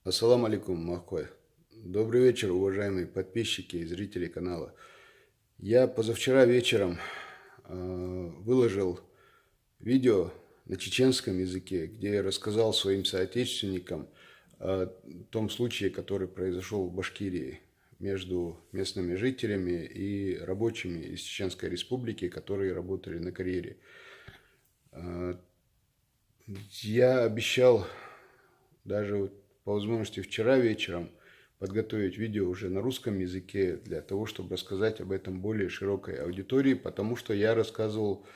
Ассаламу алейкум, Махкой. Добрый вечер, уважаемые подписчики и зрители канала. Я позавчера вечером выложил видео на чеченском языке, где я рассказал своим соотечественникам о том случае, который произошел в Башкирии между местными жителями и рабочими из Чеченской Республики, которые работали на карьере. Я обещал даже по возможности вчера вечером подготовить видео уже на русском языке для того, чтобы рассказать об этом более широкой аудитории, потому что я рассказывал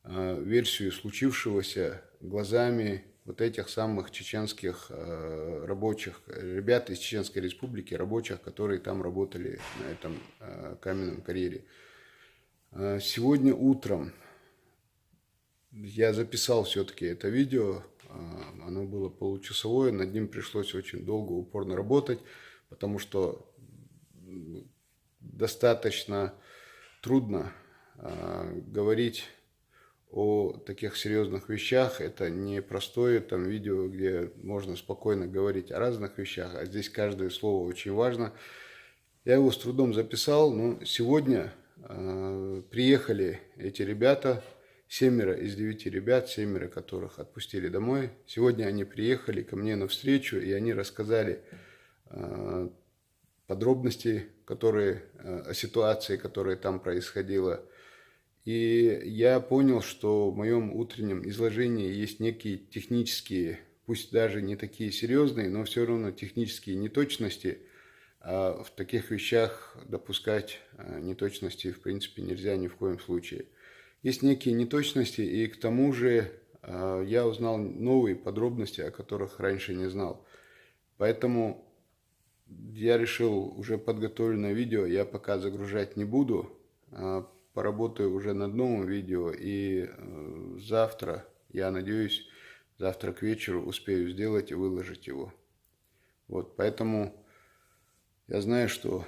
версию случившегося глазами вот этих самых чеченских рабочих, ребят из Чеченской Республики, рабочих, которые там работали на этом каменном карьере. Сегодня утром я записал все-таки это видео, оно было получасовое, над ним пришлось очень долго, упорно работать, потому что достаточно трудно говорить о таких серьезных вещах. Это не простое там видео, где можно спокойно говорить о разных вещах, а здесь каждое слово очень важно. Я его с трудом записал, но сегодня приехали эти ребята, 7 из 9 ребят, 7, которых отпустили домой. Сегодня они приехали ко мне навстречу, и они рассказали подробности, о ситуации, которая там происходила. И я понял, что в моем утреннем изложении есть некие технические, пусть даже не такие серьезные, но все равно технические неточности. А в таких вещах допускать неточности в принципе нельзя ни в коем случае. Есть некие неточности, и к тому же я узнал новые подробности, о которых раньше не знал. Поэтому я решил уже подготовленное видео я пока загружать не буду. Поработаю уже над новым видео, и завтра, я надеюсь, завтра к вечеру успею сделать и выложить его. Вот, поэтому я знаю, что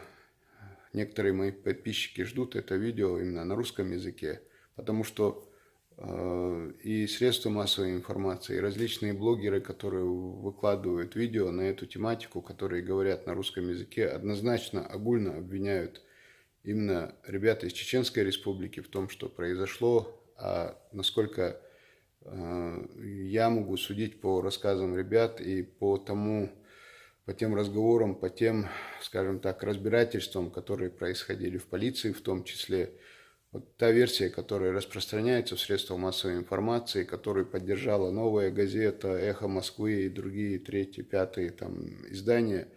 некоторые мои подписчики ждут это видео именно на русском языке, потому что и средства массовой информации, и различные блогеры, которые выкладывают видео на эту тематику, которые говорят на русском языке, однозначно огульно обвиняют именно ребята из Чеченской Республики в том, что произошло. А насколько я могу судить по рассказам ребят и по тем разговорам, по тем, скажем так, разбирательствам, которые происходили в полиции в том числе. Вот та версия, которая распространяется в средствах массовой информации, которую поддержала «Новая газета», «Эхо Москвы» и другие третьи, пятые там издания,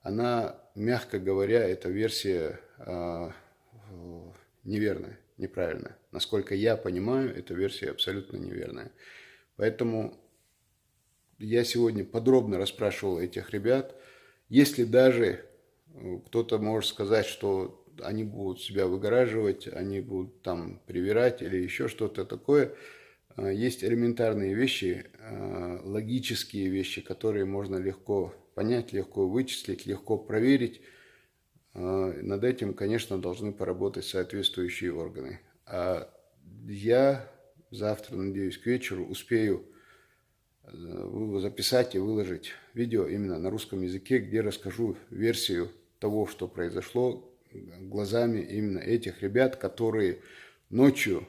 она, мягко говоря, эта версия неверная, неправильная. Насколько я понимаю, эта версия абсолютно неверная. Поэтому я сегодня подробно расспрашивал этих ребят. Если даже кто-то может сказать, что они будут себя выгораживать, они будут там привирать или еще что-то такое, есть элементарные вещи, логические вещи, которые можно легко понять, легко вычислить, легко проверить. Над этим, конечно, должны поработать соответствующие органы. А я завтра, надеюсь, к вечеру успею записать и выложить видео именно на русском языке, где расскажу версию того, что произошло, глазами именно этих ребят, которые ночью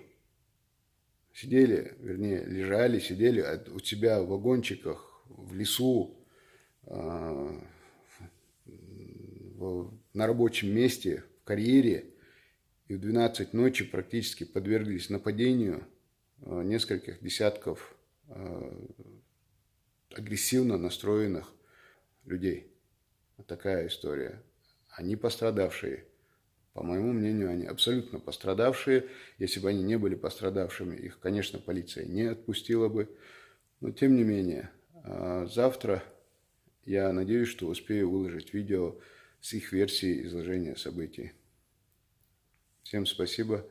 сидели, вернее, лежали, сидели у себя в вагончиках, в лесу, на рабочем месте, в карьере, и в 12 ночи практически подверглись нападению нескольких десятков агрессивно настроенных людей. Вот такая история. Они пострадавшие. По моему мнению, они абсолютно пострадавшие. Если бы они не были пострадавшими, их, конечно, полиция не отпустила бы. Но, тем не менее, завтра я надеюсь, что успею выложить видео с их версией изложения событий. Всем спасибо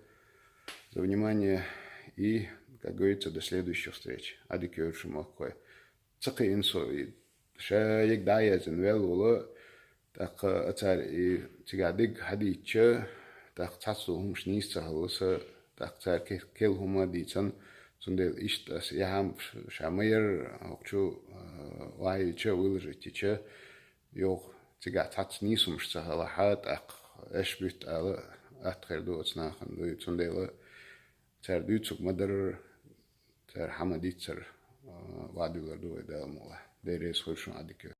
за внимание и, как говорится, до следующих встреч. Адик Йорши Махкой. Цакы инсо шаек дайязен вел так атар и тигадик хадича так цацу хумшниста халса так цар кел хума дицан сондай иштас яхам шамайр окчу вайча выложите yok tiga tats nisum шцахала хат ак эшбит ала атхерду цнахан ду сондай цар дүйцук мадар цар хамадицар вадулар ду эдамула дерес хошун адик